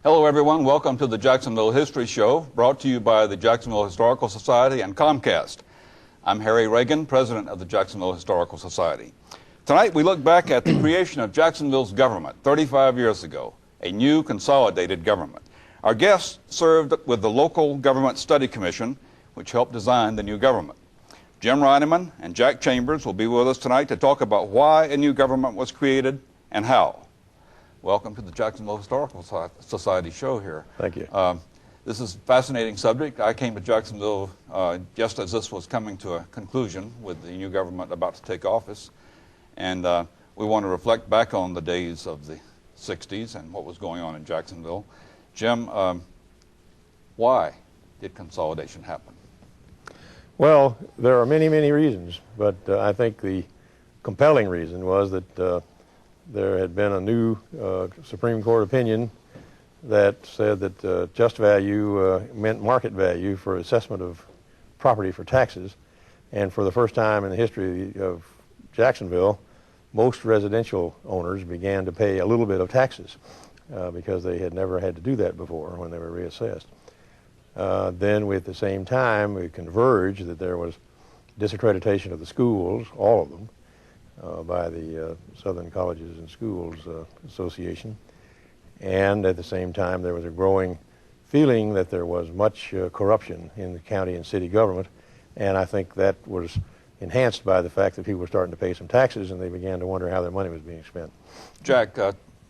Hello everyone, welcome to the Jacksonville History Show, brought to you by the Jacksonville Historical Society and Comcast. I'm Harry Reagan, president of the Jacksonville Historical Society. Tonight we look back at the creation of Jacksonville's government 35 years ago, a new consolidated government. Our guests served with the Local Government Study Commission, which helped design the new government. Jim Rinaman and Jack Chambers will be with us tonight to talk about why a new government was created and how. Welcome to the Jacksonville Historical Society show here. Thank you. This is a fascinating subject. I came to Jacksonville just as this was coming to a conclusion with the new government about to take office. And we want to reflect back on the days of the 60s and what was going on in Jacksonville. Jim, why did consolidation happen? Well, there are many, many reasons, but I think the compelling reason was that there had been a new Supreme Court opinion that said that just value meant market value for assessment of property for taxes. And for the first time in the history of Jacksonville, most residential owners began to pay a little bit of taxes because they had never had to do that before when they were reassessed. Then at the same time, we converged that there was disaccreditation of the schools, all of them, by the Southern Colleges and Schools Association. And at the same time, there was a growing feeling that there was much corruption in the county and city government. And I think that was enhanced by the fact that people were starting to pay some taxes and they began to wonder how their money was being spent. Jack,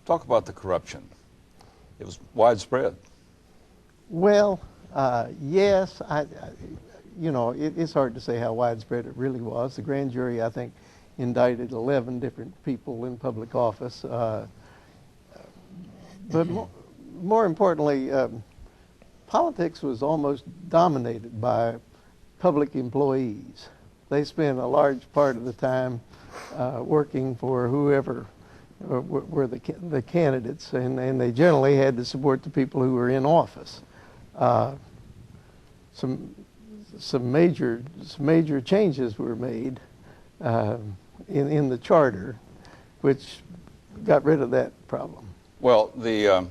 talk about the corruption. It was widespread. Well, yes. It's hard to say how widespread it really was. The grand jury, I think, indicted 11 different people in public office. But more importantly, politics was almost dominated by public employees. They spent a large part of the time working for whoever were the candidates, and they generally had to support the people who were in office. Some major changes were made in the charter, which got rid of that problem. Well, the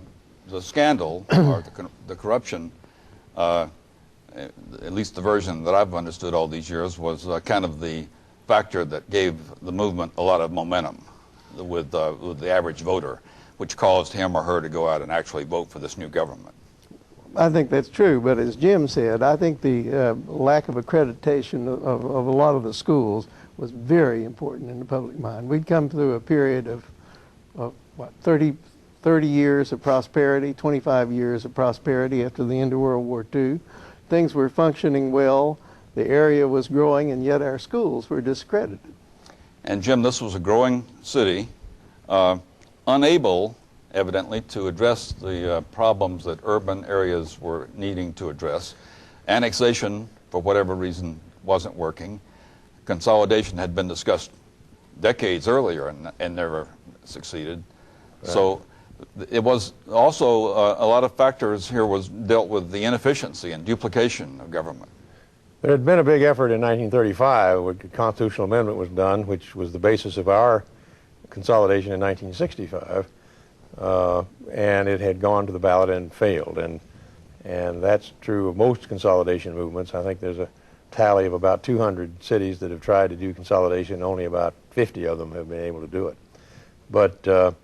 scandal or the corruption, at least the version that I've understood all these years, was kind of the factor that gave the movement a lot of momentum with the average voter, which caused him or her to go out and actually vote for this new government. I think that's true, but as Jim said, I think the lack of accreditation of a lot of the schools was very important in the public mind. We'd come through a period of 30 years of prosperity, 25 years of prosperity after the end of World War II. Things were functioning well, the area was growing, and yet our schools were discredited. And Jim, this was a growing city, unable, evidently, to address the problems that urban areas were needing to address. Annexation, for whatever reason, wasn't working. Consolidation had been discussed decades earlier and never succeeded. Right. So it was also a lot of factors here was dealt with the inefficiency and duplication of government. There had been a big effort in 1935 when the constitutional amendment was done, which was the basis of our consolidation in 1965, and it had gone to the ballot and failed. And that's true of most consolidation movements. I think there's a tally of about 200 cities that have tried to do consolidation. Only about 50 of them have been able to do it. But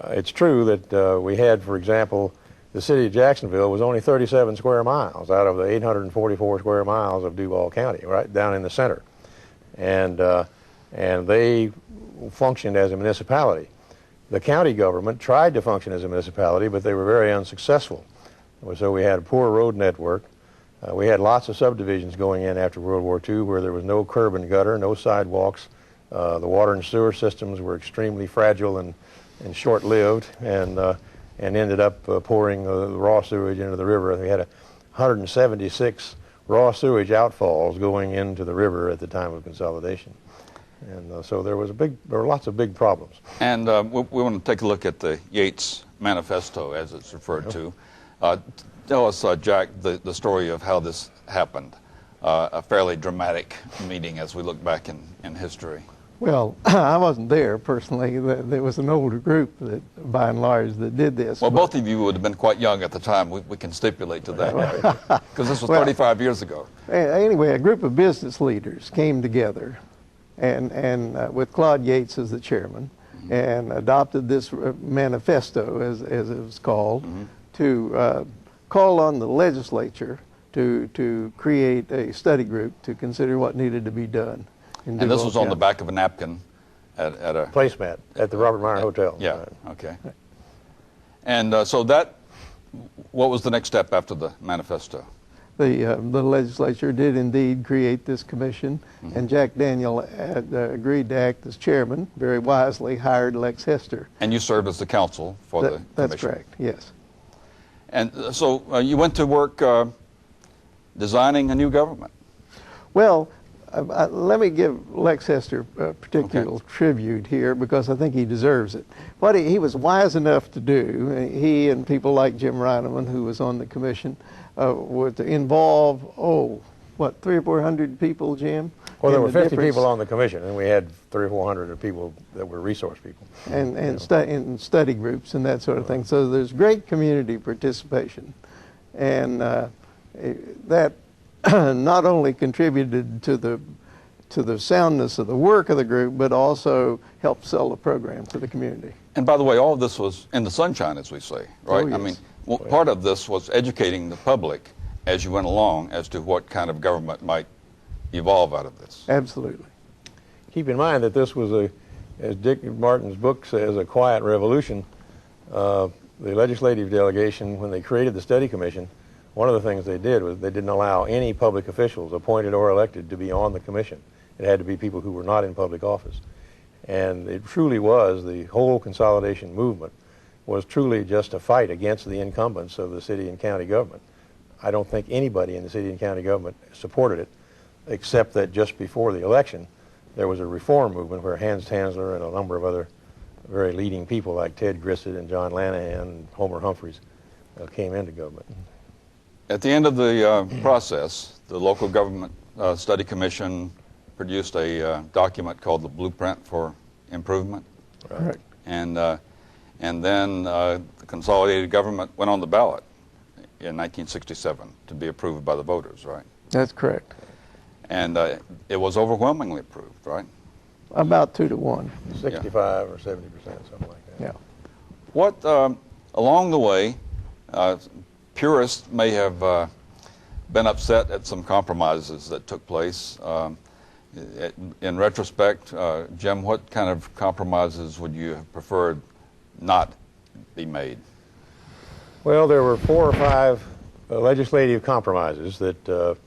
it's true that we had, for example, the city of Jacksonville was only 37 square miles out of the 844 square miles of Duval County, right down in the center. And they functioned as a municipality. The county government tried to function as a municipality, but they were very unsuccessful. So we had a poor road network. We had lots of subdivisions going in after World War II where there was no curb and gutter, no sidewalks. The water and sewer systems were extremely fragile and short-lived, and ended up pouring the raw sewage into the river. We had 176 raw sewage outfalls going into the river at the time of consolidation. And so there were lots of big problems. And we want to take a look at the Yates Manifesto, as it's referred to. Tell us, Jack, the story of how this happened. A fairly dramatic meeting as we look back in history. Well, I wasn't there personally. There was an older group that, by and large, that did this. Well, but- both of you would have been quite young at the time. We can stipulate to that. Because this was Well, 35 years ago. Anyway, a group of business leaders came together, and with Claude Yates as the chairman, and adopted this manifesto, as it was called, to call on the legislature to create a study group to consider what needed to be done. And this was on the back of a napkin at a... Placemat at the Robert Meyer Hotel. Yeah, Right. okay. And so that, what was the next step after the manifesto? The legislature did indeed create this commission, and Jack Daniel had agreed to act as chairman, very wisely hired Lex Hester. And you served as the counsel for the commission. That's correct, yes. And so you went to work designing a new government. Well, let me give Lex Hester a particular tribute here, because I think he deserves it. What he was wise enough to do, he and people like Jim Rinaman, who was on the commission, were to involve, 300 or 400 people, Jim? Well, there in were the 50 different- people on the commission, and we had 300 or 400 of people that were resource people. and study groups and that sort of thing. So there's great community participation, and that not only contributed to the soundness of the work of the group, but also helped sell the program to the community. And by the way, all of this was in the sunshine, as we say, right? Oh, yes. I mean, part of this was educating the public as you went along as to what kind of government might evolve out of this. Absolutely. Keep in mind that this was as Dick Martin's book says, a quiet revolution. The legislative delegation, when they created the study commission, one of the things they did was they didn't allow any public officials, appointed or elected, to be on the commission. It had to be people who were not in public office. And it truly was, the whole consolidation movement was truly just a fight against the incumbents of the city and county government. I don't think anybody in the city and county government supported it, except that just before the election, there was a reform movement where Hans Tansler and a number of other very leading people like Ted Grissett and John Lanahan and Homer Humphreys came into government. At the end of the process, the local government study commission produced a document called the Blueprint for Improvement. Correct. And then the consolidated government went on the ballot in 1967 to be approved by the voters, right? That's correct. And it was overwhelmingly approved, right? About 2 to 1. 65 or 70%, something like that. Yeah. What, along the way, purists may have been upset at some compromises that took place. In retrospect, Jim, what kind of compromises would you have preferred not be made? Well, there were 4 or 5 legislative compromises that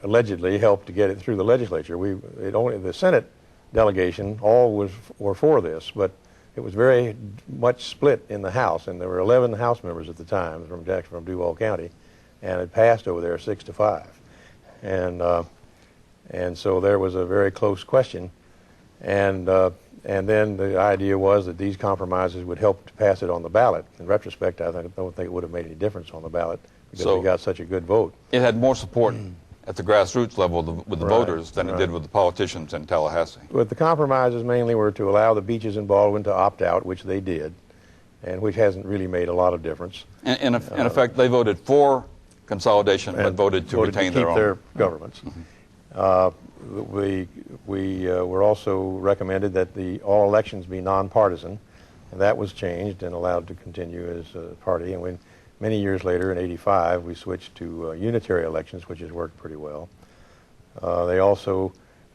allegedly helped to get it through the legislature. The Senate delegation all were for this, but it was very much split in the House, and there were 11 House members at the time from Duval County, and it passed over there 6 to 5, and so there was a very close question, and then the idea was that these compromises would help to pass it on the ballot. In retrospect, I don't think it would have made any difference on the ballot because we got such a good vote. It had more support at the grassroots level with the voters than it did with the politicians in Tallahassee. But the compromises mainly were to allow the Beaches and Baldwin to opt out, which they did, and which hasn't really made a lot of difference. In effect, they voted for consolidation, but voted to retain their own. Their governments. We were also recommended that all elections be nonpartisan, and that was changed and allowed to continue as a party. And when many years later, in '85, we switched to unitary elections, which has worked pretty well. They also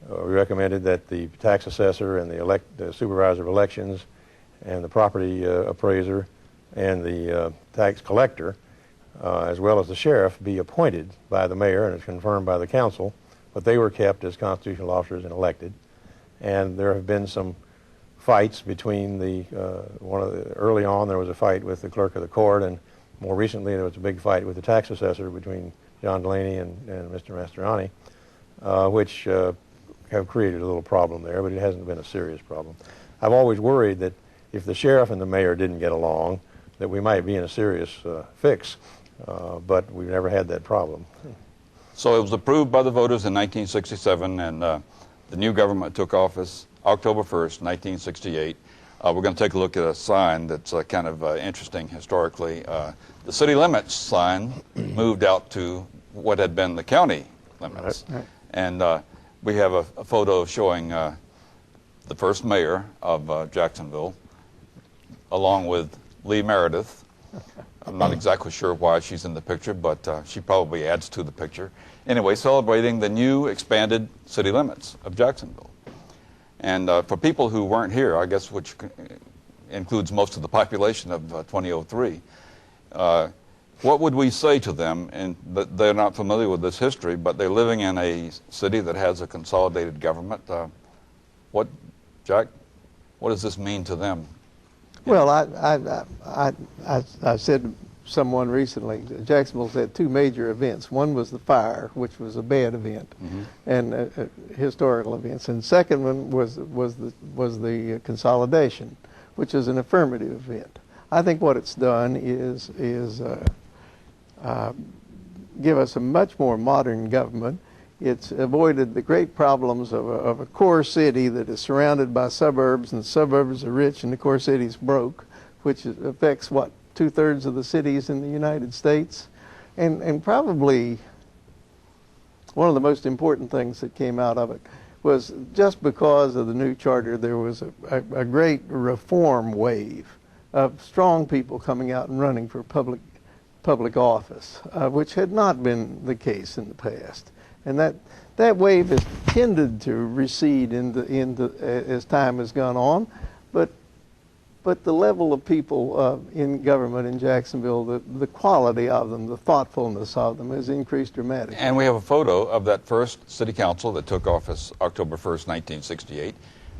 recommended that the tax assessor and the supervisor of elections and the property appraiser and the tax collector, as well as the sheriff, be appointed by the mayor and is confirmed by the council, but they were kept as constitutional officers and elected. And there have been some fights between early on there was a fight with the clerk of the court, and more recently there was a big fight with the tax assessor between John Delaney and Mr. Mastriani, which have created a little problem there, but it hasn't been a serious problem. I've always worried that if the sheriff and the mayor didn't get along, that we might be in a serious fix, but we've never had that problem. So it was approved by the voters in 1967, and the new government took office October 1st, 1968. We're going to take a look at a sign that's kind of interesting historically. The city limits sign moved out to what had been the county limits. Right. And we have a photo showing the first mayor of Jacksonville, along with Lee Meredith. I'm not exactly sure why she's in the picture, but she probably adds to the picture. Anyway, celebrating the new expanded city limits of Jacksonville. And for people who weren't here, I guess, which includes most of the population of 2003, what would we say to them? And they're not familiar with this history, but they're living in a city that has a consolidated government. Jack, what does this mean to them? Well, I said to someone recently, Jacksonville's had two major events. One was the fire, which was a bad event, and historical events. And second one was the consolidation, which is an affirmative event. I think what it's done is give us a much more modern government. It's avoided the great problems of a core city that is surrounded by suburbs, and the suburbs are rich and the core city's broke, which affects, what, 2/3 of the cities in the United States. And probably one of the most important things that came out of it was just because of the new charter, there was a great reform wave of strong people coming out and running for public office, which had not been the case in the past. And that wave has tended to recede as time has gone on, but the level of people in government in Jacksonville, the quality of them, the thoughtfulness of them has increased dramatically. And we have a photo of that first city council that took office October 1st, 1968.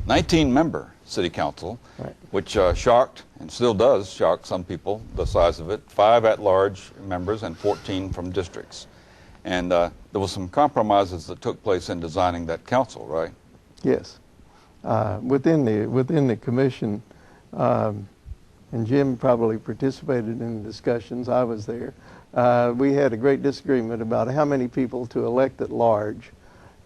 19-member city council, Right. which shocked and still does shock some people, the size of it. 5 at-large members and 14 from districts. And there was some compromises that took place in designing that council, right? Yes, within the commission, and Jim probably participated in the discussions. I was there. We had a great disagreement about how many people to elect at large,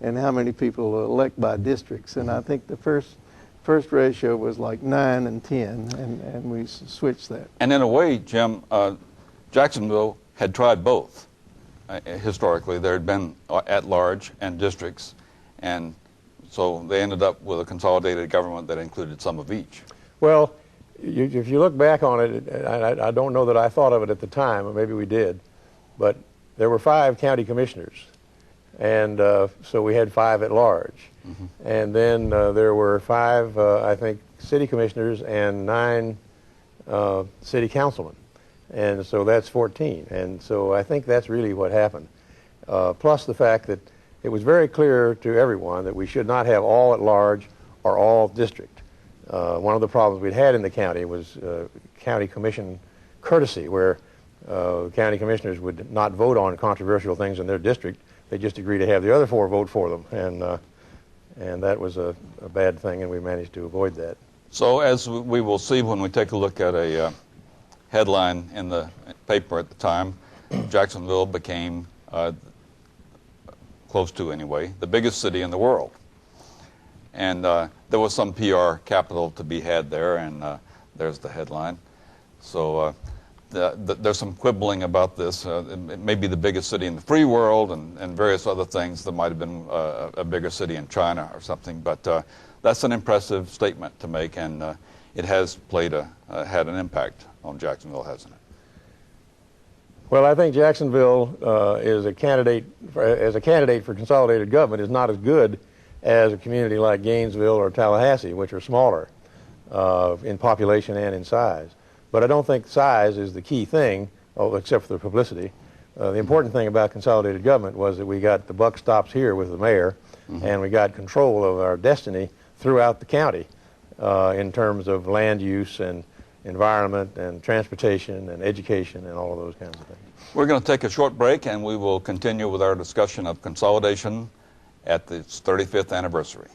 and how many people to elect by districts. And I think the first ratio was like 9 and 10, and we switched that. And in a way, Jim, Jacksonville had tried both. Historically, there had been at-large and districts, and so they ended up with a consolidated government that included some of each. Well, if you look back on it, I don't know that I thought of it at the time, or maybe we did, but there were 5 county commissioners, and so we had 5 at large. And then there were 5, I think, city commissioners and 9 city councilmen. And so that's 14. And so I think that's really what happened. Plus the fact that it was very clear to everyone that we should not have all at large or all district. One of the problems we'd had in the county was county commission courtesy, where county commissioners would not vote on controversial things in their district. They just agreed to have the other 4 vote for them. And that was a bad thing, and we managed to avoid that. So as we will see when we take a look at a headline in the paper at the time, Jacksonville became, close to anyway, the biggest city in the world. And there was some PR capital to be had there, and there's the headline. So there's some quibbling about this. It may be the biggest city in the free world, and various other things. There might have been a bigger city in China or something, but that's an impressive statement to make, and it has had an impact on Jacksonville, hasn't it? Well, I think Jacksonville as a candidate for consolidated government is not as good as a community like Gainesville or Tallahassee, which are smaller in population and in size. But I don't think size is the key thing, except for the publicity. The important thing about consolidated government was that we got the buck stops here with the mayor, and we got control of our destiny throughout the county in terms of land use and environment and transportation and education and all of those kinds of things. We're going to take a short break, and we will continue with our discussion of consolidation at its 35th anniversary.